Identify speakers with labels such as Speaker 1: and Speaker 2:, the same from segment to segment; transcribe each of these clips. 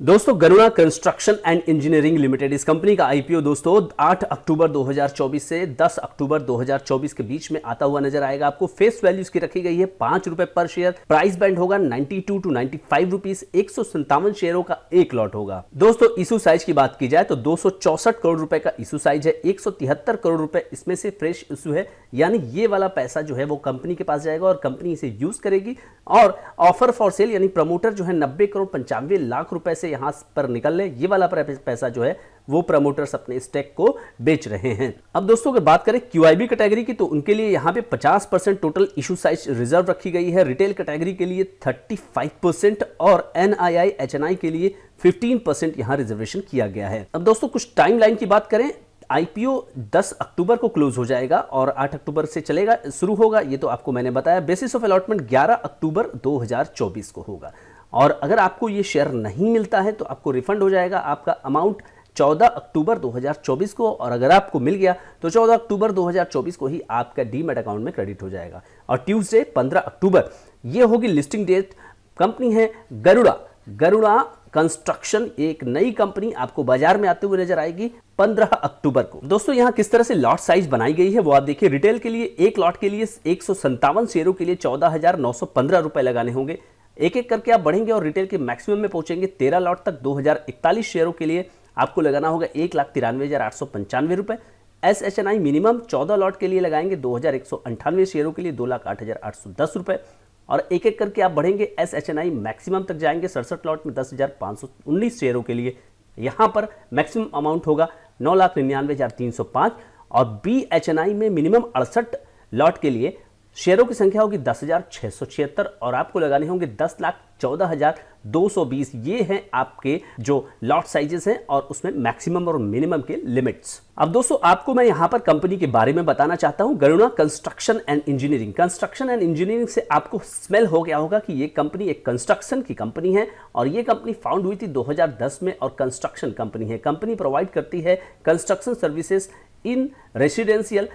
Speaker 1: दोस्तों Garuda construction and engineering limited इस company का आईपीओ दोस्तों 8 अक्टूबर 2024 से 10 अक्टूबर 2024 के बीच में आता हुआ नजर आएगा। आपको फेस वैल्यू इसकी रखी गई है 5 रुपए पर शेयर। प्राइस बैंड होगा 92 टू 95 रुपीज। 157 शेयरों का एक लॉट होगा। दोस्तों इशू साइज की बात की जाए तो 264 करोड़ रुपए का इशू साइज है। 173 करोड़ रुपए इसमें से फ्रेश इशू है, यानी ये वाला पैसा जो है वो कंपनी के पास जाएगा और कंपनी इसे यूज करेगी। और ऑफर फॉर सेल यानी प्रमोटर जो है 90 करोड़ 95 लाख रुपए से यहां पर निकल ले, ये वाला पैसा जो है वो प्रमोटर्स अपने स्टेक को बेच रहे हैं। अब दोस्तों अगर बात करें क्यूआईबी कैटेगरी की तो उनके लिए यहां पे 50% टोटल इशू साइज रिजर्व रखी गई है। रिटेल कैटेगरी के लिए 35% और एनआईआई एचएनआई के लिए 15% यहां रिजर्वेशन किया गया है। अब दोस्तों कुछ टाइमलाइन की बात करें, आईपीओ 10 अक्टूबर को क्लोज हो जाएगा और 8 अक्टूबर से चलेगा, शुरू होगा, ये तो आपको मैंने बताया। बेसिस ऑफ अलॉटमेंट 11 अक्टूबर 2024 को होगा और अगर आपको ये शेयर नहीं मिलता है तो आपको रिफंड हो जाएगा आपका अमाउंट 14 अक्टूबर 2024 को, और अगर आपको मिल गया तो 14 अक्टूबर 2024 को ही आपका डीमैट अकाउंट में क्रेडिट हो जाएगा। और ट्यूसडे 15 अक्टूबर ये होगी लिस्टिंग डेट। कंपनी है गरुड़ा कंस्ट्रक्शन, एक नई कंपनी आपको बाजार में आते हुए नजर आएगी 15 अक्टूबर को। दोस्तों यहां किस तरह से लॉट साइज बनाई गई है वो आप देखिए। रिटेल के लिए एक लॉट के लिए 157 शेयरों के लिए 14,915 रुपए लगाने होंगे। एक एक करके आप बढ़ेंगे और रिटेल के मैक्सिमम में पहुंचेंगे 13 लॉट तक। 2041 शेयरों के लिए आपको लगाना होगा 1,93,895 रुपए। एसएचएनआई मिनिमम 14 लॉट के लिए लगाएंगे 2,198 शेयरों के लिए 2,08,810 रुपए। और एक एक करके आप बढ़ेंगे, एसएचएनआई मैक्सिमम तक जाएंगे 67 लॉट में 10,519 शेयरों के लिए। यहां पर मैक्सिमम अमाउंट होगा 9,99,305। और बीएचएनआई में मिनिमम 68 लॉट के लिए शेयरों की संख्या होगी 10,676 और आपको लगाने होंगे 10,14,220। ये हैं आपके जो लॉट साइजेस हैं और उसमें मैक्सिमम और मिनिमम के लिमिट्स। अब दोस्तों आपको मैं यहां पर कंपनी के बारे में बताना चाहता हूं, Garuda construction and engineering. Construction and engineering से आपको स्मेल हो गया होगा कि ये कंपनी एक कंस्ट्रक्शन की कंपनी है और ये कंपनी फाउंड हुई थी 2010 में और कंस्ट्रक्शन कंपनी है। कंपनी प्रोवाइड करती है construction services in residential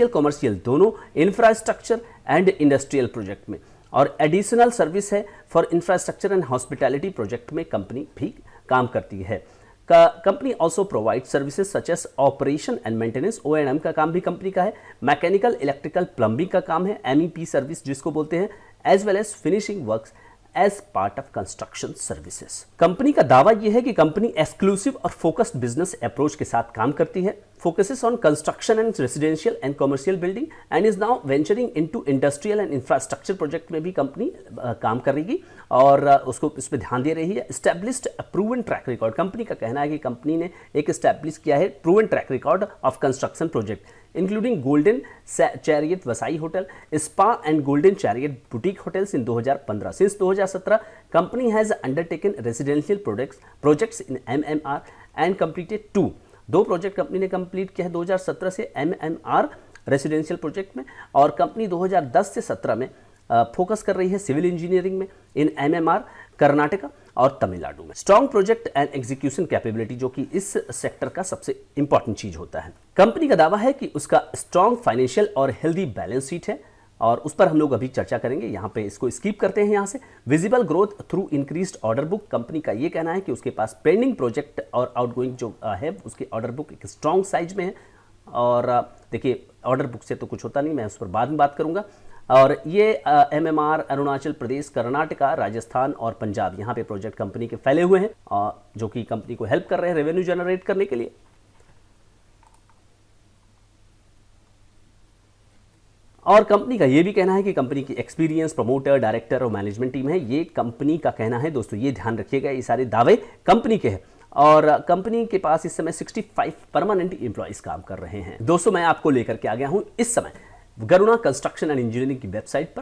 Speaker 1: commercial दोनों, इंफ्रास्ट्रक्चर एंड इंडस्ट्रियल प्रोजेक्ट में, और एडिशनल सर्विस है for infrastructure and hospitality project में कंपनी भी काम करती है। Company also provide services such as operation and maintenance, O&M का काम भी कंपनी का है। मैकेनिकल इलेक्ट्रिकल प्लम्बिंग का काम है, MEP सर्विस जिसको बोलते हैं, as well as finishing works as part of construction services. Company का दावा यह है कि कंपनी एक्सक्लूसिव और फोकस्ड बिजनेस अप्रोच के साथ काम करती है, focuses on construction and residential and commercial building and is now venturing into industrial and infrastructure project में भी कंपनी काम करेगी और उसको इस पर ध्यान दे रही है। Established proven track record, company का कहना है कि कंपनी ने एक एस्टैब्लिश किया है proven track record of construction project including golden chariot वसाई hotel, spa and golden chariot boutique hotels in 2015। Since 2017 company has undertaken residential projects in MMR and completed 2 project company ने complete किया है 2017 से MMR residential project में, और company 2010 से 17 में focus कर रही है सिविल इंजीनियरिंग में इन MMR कर्नाटका और तमिलनाडु में। Strong project and execution capability जो कि इस सेक्टर का सबसे इंपॉर्टेंट चीज होता है। कंपनी का दावा है कि उसका स्ट्रॉन्ग फाइनेंशियल और हेल्दी बैलेंस शीट है और उस पर हम लोग अभी चर्चा करेंगे। यहाँ पे इसको स्किप करते हैं। यहाँ से visible growth through increased order book, company का ये कहना है कि उसके पास पेंडिंग प्रोजेक्ट और आउटगोइंग जो है उसकी ऑर्डर बुक एक स्ट्रॉन्ग साइज में है। और देखिए ऑर्डर बुक से तो कुछ होता नहीं, मैं उस पर बाद में बात करूंगा। और ये MMR अरुणाचल प्रदेश, कर्नाटका, राजस्थान और पंजाब, यहाँ पे प्रोजेक्ट कंपनी के फैले हुए हैं और जो कि कंपनी को हेल्प कर रहे हैं रेवेन्यू जनरेट करने के लिए। और कंपनी का ये भी कहना है कि कंपनी की एक्सपीरियंस प्रमोटर, डायरेक्टर और मैनेजमेंट टीम है, ये कंपनी का कहना है। दोस्तों ये ध्यान रखिएगा, ये सारे दावे कंपनी के हैं और कंपनी के पास इस समय 65 परमानेंट एम्प्लॉइज काम कर रहे हैं। दोस्तों मैं आपको लेकर के आ गया हूं इस समय गरुड़ा कंस्ट्रक्शन एंड इंजीनियरिंग की वेबसाइट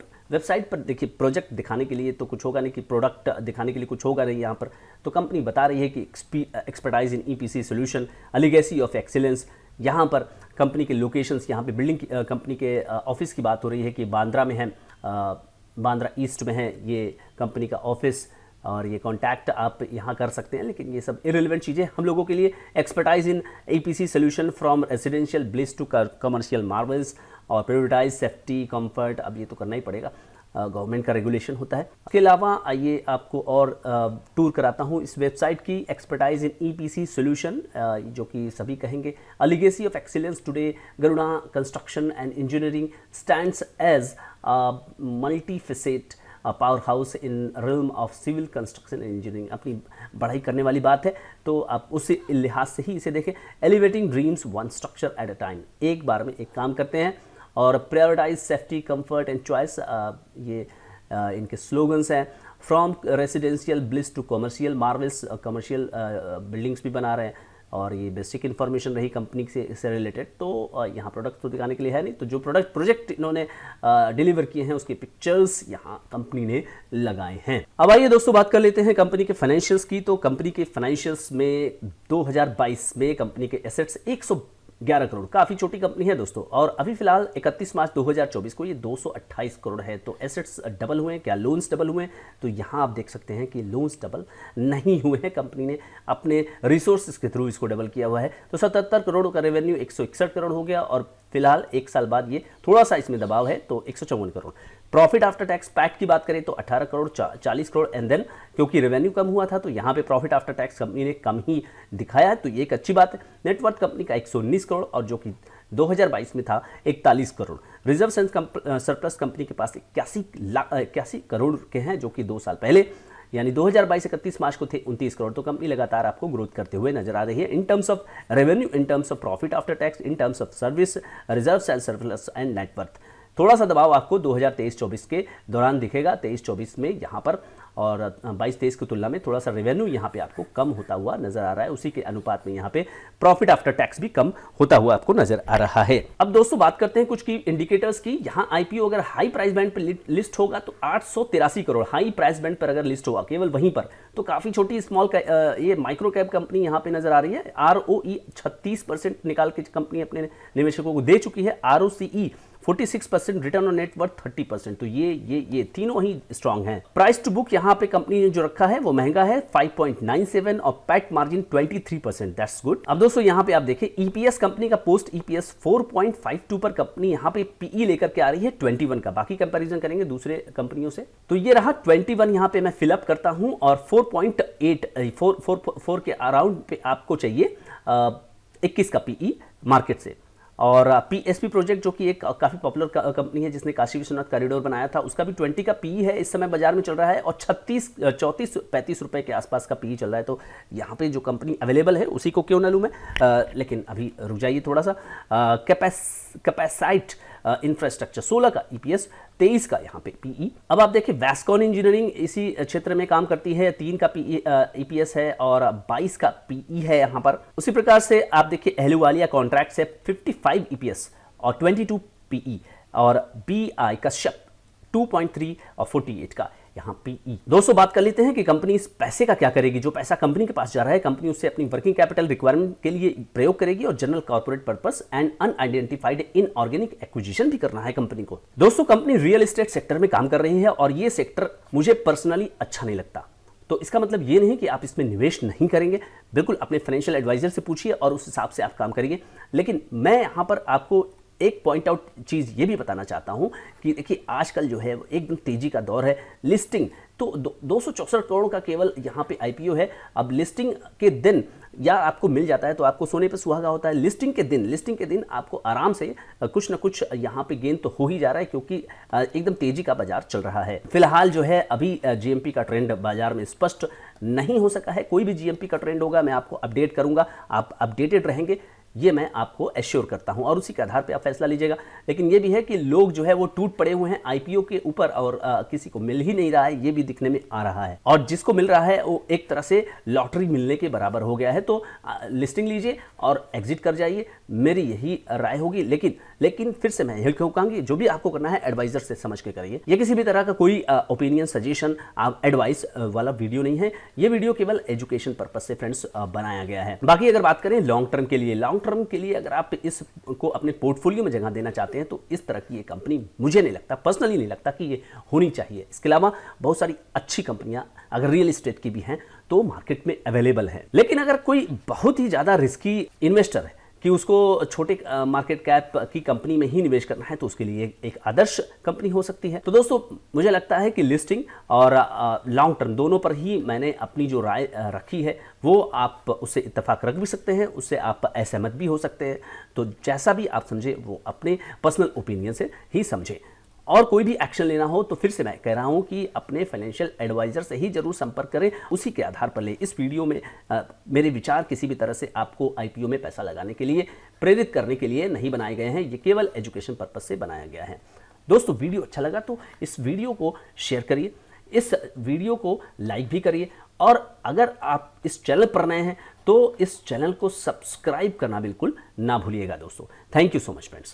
Speaker 1: पर देखिए प्रोजेक्ट दिखाने के लिए तो कुछ होगा नहीं, कि प्रोडक्ट दिखाने के लिए कुछ होगा नहीं यहाँ पर। तो कंपनी बता रही है कि expertise in EPC solution, a legacy of excellence. यहाँ पर कंपनी के लोकेशंस, यहाँ पे बिल्डिंग कंपनी के ऑफिस की बात हो रही है कि बांद्रा में है, बांद्रा ईस्ट में है ये कंपनी का ऑफिस, और ये कॉन्टैक्ट आप यहाँ कर सकते हैं, लेकिन ये सब इरेलीवेंट चीज़ें हम लोगों के लिए। Expertise in EPC solution from residential bliss to commercial marvels और प्रायोरिटाइज सेफ्टी कंफर्ट, अब ये तो करना ही पड़ेगा। गवर्नमेंट का रेगुलेशन होता है। इसके अलावा आइए आपको और टूर कराता हूँ इस वेबसाइट की। एक्सपर्टाइज इन ईपीसी सॉल्यूशन, जो कि सभी कहेंगे a legacy of excellence today, Garuda construction and engineering stands as multifaceted power house in realm of civil construction and engineering. अपनी बढ़ाई करने वाली बात है तो आप उसी लिहाज से ही इसे देखें। Elevating dreams one structure at a time, एक बार में एक काम करते हैं। और prioritise safety comfort and choice, ये इनके स्लोगन्स हैं। From residential bliss to commercial marvels, commercial buildings भी बना रहे हैं। और ये बेसिक इन्फॉर्मेशन रही कंपनी से रिलेटेड। तो यहाँ प्रोडक्ट तो दिखाने के लिए है नहीं, तो जो प्रोजेक्ट इन्होंने डिलीवर किए हैं उसके पिक्चर्स यहाँ कंपनी ने लगाए हैं। अब आइए दोस्तों बात कर लेते हैं कंपनी के फाइनेंशियल्स की। तो कंपनी के फाइनेंशियल्स में 2022 में कंपनी के एसेट्स 111 करोड़, काफ़ी छोटी कंपनी है दोस्तों। और अभी फिलहाल 31 मार्च 2024 को ये 228 करोड़ है। तो एसेट्स डबल हुए हैं क्या, लोन्स डबल हुए हैं? तो यहाँ आप देख सकते हैं कि लोन्स डबल नहीं हुए हैं, कंपनी ने अपने रिसोर्सेज के थ्रू इसको डबल किया हुआ है। तो 77 करोड़ का रेवेन्यू 161 करोड़ हो गया। और फिलहाल एक साल बाद ये थोड़ा सा इसमें दबाव है, तो 154 crore. Profit after tax PAT की बात करें तो 18 करोड़ 40 करोड़। एंड देन क्योंकि रेवेन्यू कम हुआ था तो यहाँ पे प्रॉफिट आफ्टर टैक्स कंपनी ने कम ही दिखाया है, तो ये एक अच्छी बात है। नेटवर्थ कंपनी का 119 करोड़ और जो कि 2022 में था 41 crore. Reserve and surplus company के पास 81 करोड़ के हैं, जो कि 2 साल पहले यानी 2022 31 मार्च को थे 29 करोड़। तो कंपनी लगातार आपको ग्रोथ करते हुए नजर आ रही है in terms of revenue, in terms of profit after tax, in terms of service, reserve and surplus and net worth. थोड़ा सा दबाव आपको 2023-24 के दौरान दिखेगा, 23-24 में यहाँ पर, और 22-23 की तुलना में थोड़ा सा रेवेन्यू यहाँ पे आपको कम होता हुआ नजर आ रहा है। उसी के अनुपात में यहाँ पे प्रॉफिट आफ्टर टैक्स भी कम होता हुआ आपको नजर आ रहा है। अब दोस्तों बात करते हैं कुछ की इंडिकेटर्स की। यहाँ आईपीओ अगर हाई प्राइस बैंड पर लिस्ट होगा तो 883 करोड़ हाई प्राइस बैंड पर अगर लिस्ट होगा केवल वहीं पर, तो काफी छोटी स्मॉल ये माइक्रो कैप कंपनी यहाँ पे नजर आ रही है। ROE 36% निकाल के कंपनी अपने निवेशकों को दे चुकी है। ROCE 46%, return on net worth 30%। तो ये तीनों ही स्ट्रांग हैं। प्राइस टू बुक यहाँ पे कंपनी ने जो रखा है वो महंगा है 5.97 और पैट मार्जिन 23%, दैट्स गुड। अब दोस्तों यहाँ पे आप देखें ईपीएस कंपनी का पोस्ट ईपीएस 4.52 पर कंपनी यहाँ पे पीई लेकर के आ रही है 21 का। बाकी कंपैरिजन करेंगे दूसरे कंपनियों से तो ये रहा 21, यहाँ पे मैं फिलअप करता हूं। और 4.8 के अराउंड पे आपको चाहिए 21 का पीई मार्केट से। और पीएसपी प्रोजेक्ट जो कि एक काफ़ी पॉपुलर कंपनी है जिसने काशी विश्वनाथ कॉरिडोर बनाया था, उसका भी 20 का पीई है इस समय बाजार में चल रहा है। और 34-35 रुपए के आसपास का पीई चल रहा है। तो यहाँ पे जो कंपनी अवेलेबल है उसी को क्यों ना लूँ मैं, लेकिन अभी रुक जाइए थोड़ा सा। कैपेसाइट इंफ्रास्ट्रक्चर 16 का ईपीएस, 23 का यहाँ पे पीई। अब आप देखिए वैस्कॉन इंजीनियरिंग इसी क्षेत्र में काम करती है, 3 का ईपीएस है और 22 का पीई है यहाँ पर। उसी प्रकार से आप देखिए अहलुवालिया कॉन्ट्रैक्ट्स है 55 ईपीएस और 22 पीई। और बीआई कश्यप 2.3 और 48 का यहाँ पीई। दोस्तों बात कर लेते हैं कि कंपनी इस पैसे का क्या करेगी। जो पैसा कंपनी के पास जा रहा है कंपनी उससे अपनी वर्किंग कैपिटल रिक्वायरमेंट के लिए प्रयोग करेगी और general corporate purpose and unidentified inorganic acquisition भी करना है कंपनी को। दोस्तों कंपनी रियल एस्टेट सेक्टर में काम कर रही है और ये सेक्टर मुझे पर्सनली अच्छा नहीं लगता। तो इसका मतलब ये नहीं कि आप इसमें निवेश नहीं करेंगे, बिल्कुल अपने फाइनेंशियल एडवाइजर से पूछिए और उस हिसाब से आप काम करेंगे। लेकिन मैं यहाँ पर आपको एक पॉइंट आउट चीज़ ये भी बताना चाहता हूँ कि देखिए आजकल जो है एकदम तेजी का दौर है। लिस्टिंग तो 264 करोड़ का केवल यहाँ पे आईपीओ है। अब लिस्टिंग के दिन या आपको मिल जाता है तो आपको सोने पे सुहागा होता है। लिस्टिंग के दिन आपको आराम से कुछ ना कुछ यहाँ पे गेन तो हो ही जा रहा है क्योंकि एकदम तेजी का बाजार चल रहा है। फिलहाल जो है अभी जीएमपी का ट्रेंड बाजार में स्पष्ट नहीं हो सका है। कोई भी जीएमपी का ट्रेंड होगा मैं आपको अपडेट करूंगा, आप अपडेटेड रहेंगे, ये मैं आपको एश्योर करता हूं और उसी के आधार पे आप फैसला लीजिएगा। लेकिन ये भी है कि लोग जो है वो टूट पड़े हुए हैं आईपीओ के ऊपर और किसी को मिल ही नहीं रहा है, ये भी दिखने में आ रहा है। और जिसको मिल रहा है वो एक तरह से लॉटरी मिलने के बराबर हो गया है। तो लिस्टिंग लीजिए और एग्जिट कर जाइए, मेरी यही राय होगी। लेकिन फिर से मैं यही कहूँगी जो भी आपको करना है एडवाइजर से समझ के करिए। ये किसी भी तरह का कोई ओपिनियन सजेशन एडवाइस वाला वीडियो नहीं है। ये वीडियो केवल एजुकेशन पर्पज से फ्रेंड्स बनाया गया है। बाकी अगर बात करें लॉन्ग टर्म के लिए अगर आप इसको अपने पोर्टफोलियो में जगह देना चाहते हैं तो इस तरह की ये कंपनी मुझे नहीं लगता, पर्सनली नहीं लगता कि ये होनी चाहिए। इसके अलावा बहुत सारी अच्छी कंपनियां अगर रियल एस्टेट की भी हैं तो मार्केट में अवेलेबल है। लेकिन अगर कोई बहुत ही ज्यादा रिस्की इन्वेस्टर है कि उसको छोटे मार्केट कैप की कंपनी में ही निवेश करना है तो उसके लिए एक आदर्श कंपनी हो सकती है। तो दोस्तों मुझे लगता है कि लिस्टिंग और लॉन्ग टर्म दोनों पर ही मैंने अपनी जो राय रखी है वो आप उससे इत्तेफाक रख भी सकते हैं, उससे आप असहमत भी हो सकते हैं। तो जैसा भी आप समझे वो अपने पर्सनल ओपिनियन से ही समझें। और कोई भी एक्शन लेना हो तो फिर से मैं कह रहा हूं कि अपने फाइनेंशियल एडवाइजर से ही जरूर संपर्क करें, उसी के आधार पर ले। इस वीडियो में मेरे विचार किसी भी तरह से आपको आईपीओ में पैसा लगाने के लिए प्रेरित करने के लिए नहीं बनाए गए हैं, ये केवल एजुकेशन पर्पज से बनाया गया है। दोस्तों वीडियो अच्छा लगा तो इस वीडियो को शेयर करिए, इस वीडियो को लाइक भी करिए, और अगर आप इस चैनल पर नए हैं तो इस चैनल को सब्सक्राइब करना बिल्कुल ना भूलिएगा दोस्तों। Thank you so much friends.